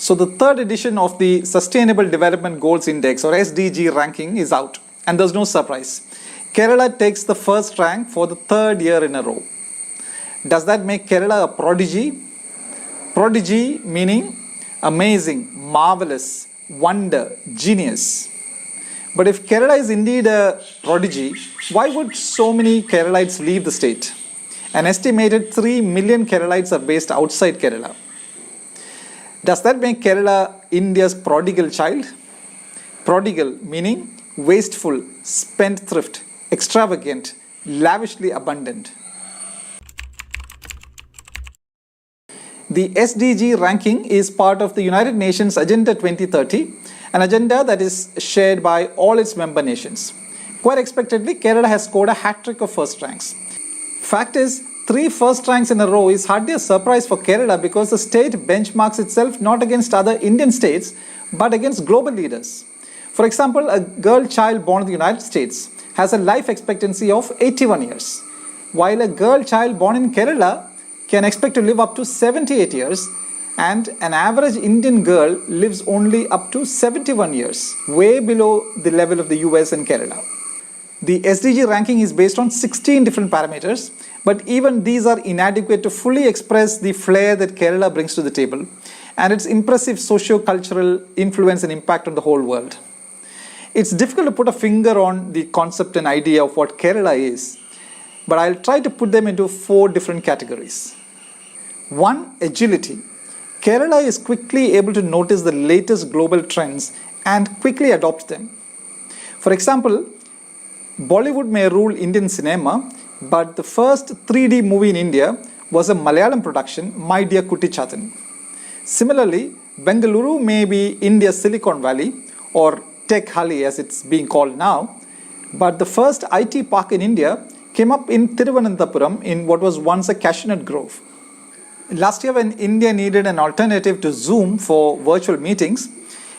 So the third edition of the Sustainable Development Goals Index or SDG ranking is out, and there's no surprise. Kerala takes the first rank for the third year in a row. Does that make Kerala a prodigy? Prodigy meaning amazing, marvelous, wonder, genius. But if Kerala is indeed a prodigy, why would so many Keralites leave the state? An estimated 3 million Keralites are based outside Kerala. Does that make Kerala India's prodigal child? Prodigal meaning wasteful, spendthrift, extravagant, lavishly abundant. The SDG ranking is part of the United Nations Agenda 2030, an agenda that is shared by all its member nations. Quite expectedly, Kerala has scored a hat-trick of first ranks. Fact is, 3 first ranks in a row is hardly a surprise for Kerala because the state benchmarks itself not against other Indian states but against global leaders. For example, a girl child born in the United States has a life expectancy of 81 years, while a girl child born in Kerala can expect to live up to 78 years, and an average Indian girl lives only up to 71 years, way below the level of the US and Kerala. The SDG ranking is based on 16 different parameters, but even these are inadequate to fully express the flair that Kerala brings to the table and its impressive socio-cultural influence and impact on the whole world. It's difficult to put a finger on the concept and idea of what Kerala is, but I'll try to put them into 4 different categories. 1. Agility. Kerala is quickly able to notice the latest global trends and quickly adopt them. For example, Bollywood may rule Indian cinema, but the first 3D movie in India was a Malayalam production, My Dear Kutti Chatan. Similarly, Bengaluru may be India's Silicon Valley or Tech Hali as it's being called now, but the first IT park in India came up in Thiruvananthapuram in what was once a cashew nut grove. Last year, when India needed an alternative to Zoom for virtual meetings,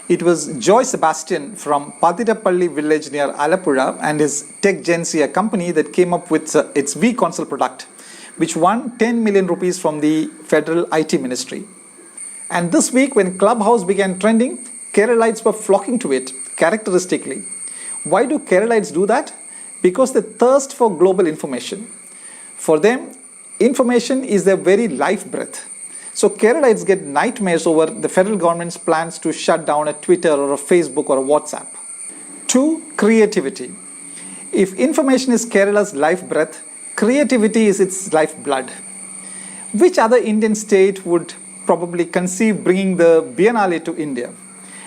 it was Joy Sebastian from Pathirapalli village near Alappuzha and his TechGensia company that came up with its vConsole product, which won 10 million rupees from the Federal IT Ministry. And this week, when Clubhouse began trending, Keralites were flocking to it, characteristically. Why do Keralites do that? Because they thirst for global information. For them, information is their very life breath. So Keralites get nightmares over the federal government's plans to shut down a Twitter or a Facebook or a WhatsApp. 2. Creativity. If information is Kerala's life breath, creativity is its lifeblood. Which other Indian state would probably conceive bringing the Biennale to India?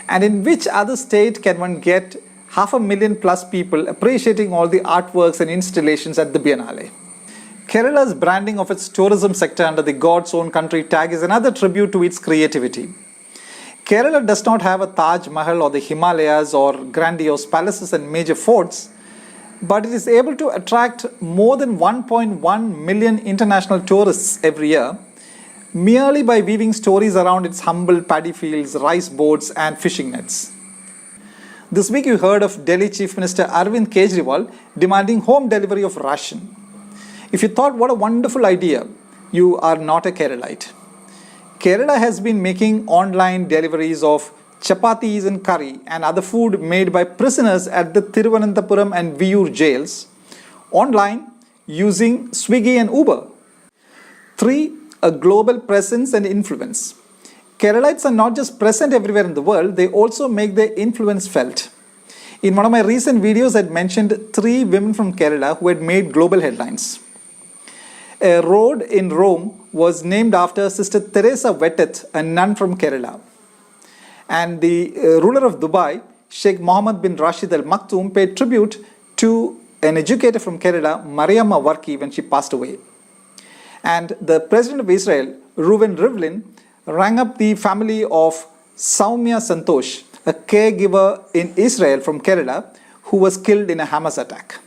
And in which other state can one get 500,000 plus people appreciating all the artworks and installations at the Biennale? Kerala's branding of its tourism sector under the God's own country tag is another tribute to its creativity. Kerala does not have a Taj Mahal or the Himalayas or grandiose palaces and major forts, but it is able to attract more than 1.1 million international tourists every year merely by weaving stories around its humble paddy fields, rice boats and fishing nets. This week you heard of Delhi Chief Minister Arvind Kejriwal demanding home delivery of ration. If you thought what a wonderful idea, you are not a Keralite. Kerala has been making online deliveries of chapatis and curry and other food made by prisoners at the Thiruvananthapuram and Viyur jails online using Swiggy and Uber. 3. A global presence and influence. Keralites are not just present everywhere in the world, they also make their influence felt. In one of my recent videos, I had mentioned 3 women from Kerala who had made global headlines. A road in Rome was named after Sister Teresa Vettet, a nun from Kerala. And the ruler of Dubai, Sheikh Mohammed bin Rashid Al Maktoum, paid tribute to an educator from Kerala, Mariamma Warki, when she passed away. And the president of Israel, Reuven Rivlin, rang up the family of Soumya Santosh, a caregiver in Israel from Kerala, who was killed in a Hamas attack.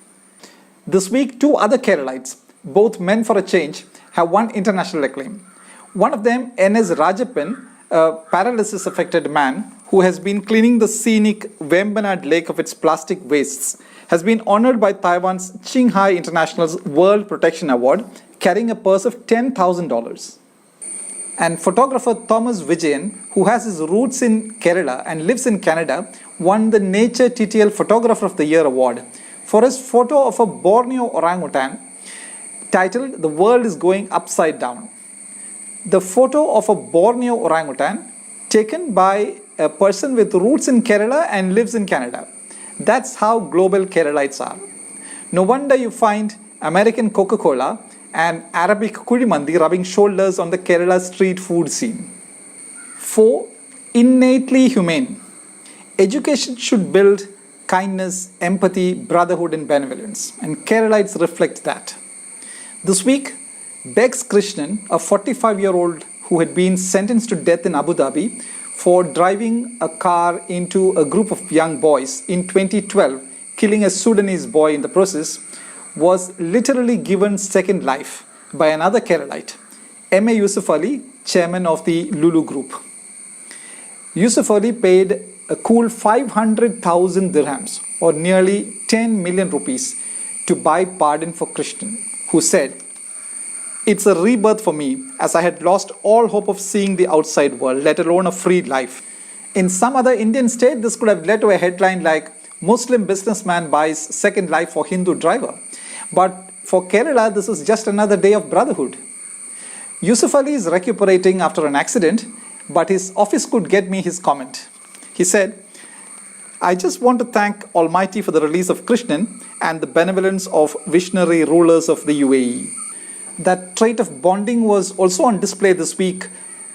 This week, 2 other Keralites, both men for a change, have won international acclaim. One of them, N.S. Rajappan, a paralysis-affected man who has been cleaning the scenic Vembanad Lake of its plastic wastes, has been honored by Taiwan's Qinghai International's World Protection Award, carrying a purse of $10,000. And photographer Thomas Vijayan, who has his roots in Kerala and lives in Canada, won the Nature TTL Photographer of the Year award for his photo of a Borneo orangutan titled "The World is Going Upside Down." The photo of a Borneo orangutan taken by a person with roots in Kerala and lives in Canada. That's how global Keralites are. No wonder you find American Coca-Cola and Arabic Kurimandi rubbing shoulders on the Kerala street food scene. 4. Innately humane. Education should build kindness, empathy, brotherhood and benevolence, and Keralites reflect that. This week, Bex Krishnan, a 45-year-old who had been sentenced to death in Abu Dhabi for driving a car into a group of young boys in 2012, killing a Sudanese boy in the process, was literally given second life by another Keralite, M.A. Yusuf Ali, chairman of the Lulu Group. Yusuf Ali paid a cool 500,000 dirhams or nearly 10 million rupees to buy pardon for Krishnan, who said, "It's a rebirth for me as I had lost all hope of seeing the outside world, let alone a free life." In some other Indian state, this could have led to a headline like "Muslim businessman buys second life for Hindu driver." But for Kerala, this is just another day of brotherhood. Yusuf Ali is recuperating after an accident, but his office could get me his comment. He said, "I just want to thank Almighty for the release of Krishnan and the benevolence of visionary rulers of the UAE." That trait of bonding was also on display this week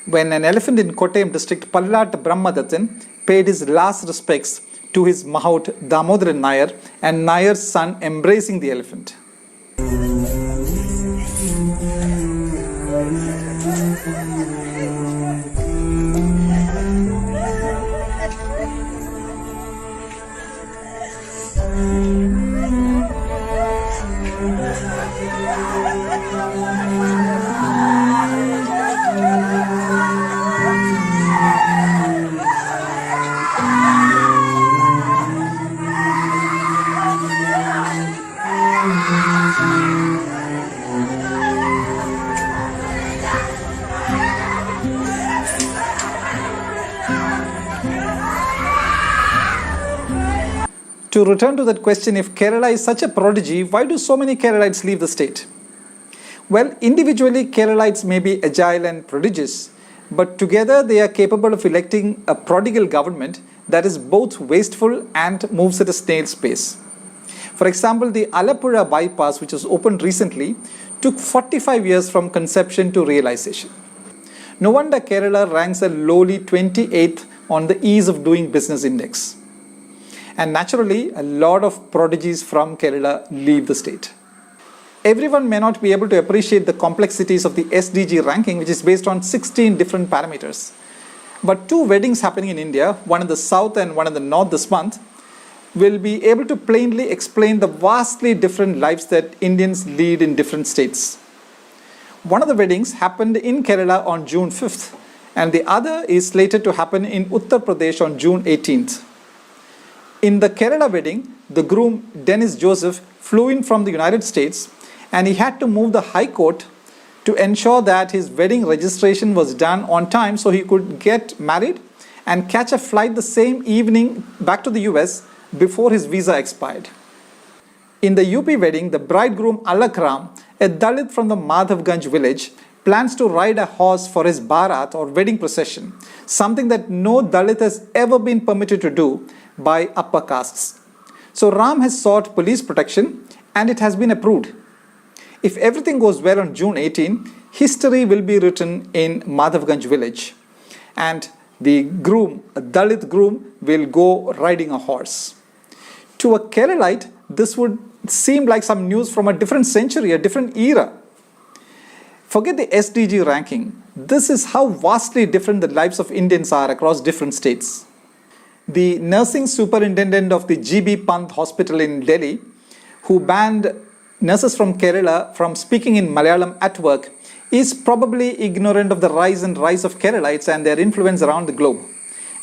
when an elephant in Kottayam district, Pallat Brahmadattan, paid his last respects to his Mahout Damodaran Nair and Nair's son embracing the elephant. To return to that question, if Kerala is such a prodigy, why do so many Keralites leave the state? Well, individually, Keralites may be agile and prodigious, but together they are capable of electing a prodigal government that is both wasteful and moves at a snail's pace. For example, the Alappuzha bypass, which was opened recently, took 45 years from conception to realization. No wonder Kerala ranks a lowly 28th on the Ease of Doing Business Index. And naturally, a lot of prodigies from Kerala leave the state. Everyone may not be able to appreciate the complexities of the SDG ranking, which is based on 16 different parameters. But 2 weddings happening in India, one in the south and one in the north this month, will be able to plainly explain the vastly different lives that Indians lead in different states. One of the weddings happened in Kerala on June 5th, and the other is slated to happen in Uttar Pradesh on June 18th. In the Kerala wedding, the groom, Dennis Joseph, flew in from the United States, and he had to move the High Court to ensure that his wedding registration was done on time so he could get married and catch a flight the same evening back to the US before his visa expired. In the UP wedding, the bridegroom Alak Ram, a Dalit from the Madhavganj village, plans to ride a horse for his Bharat or wedding procession, something that no Dalit has ever been permitted to do by upper castes. So Ram has sought police protection and it has been approved. If everything goes well on June 18, history will be written in Madhavganj village, and the groom, a Dalit groom, will go riding a horse. To a Keralite, this would seem like some news from a different century, a different era. Forget the SDG ranking. This is how vastly different the lives of Indians are across different states. The nursing superintendent of the GB Pant Hospital in Delhi, who banned nurses from Kerala from speaking in Malayalam at work, is probably ignorant of the rise and rise of Keralites and their influence around the globe,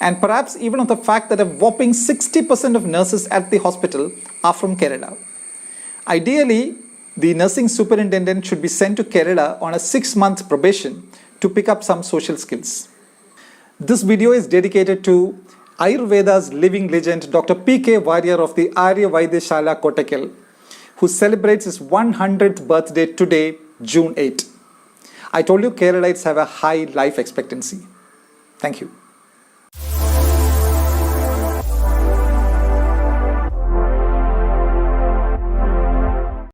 and perhaps even of the fact that a whopping 60% of nurses at the hospital are from Kerala. Ideally, the nursing superintendent should be sent to Kerala on a 6-month probation to pick up some social skills. This video is dedicated to Ayurveda's living legend Dr. P.K. Warrior of the Arya Vaidyashala Kottakkal, who celebrates his 100th birthday today, June 8. I told you Keralites have a high life expectancy. Thank you.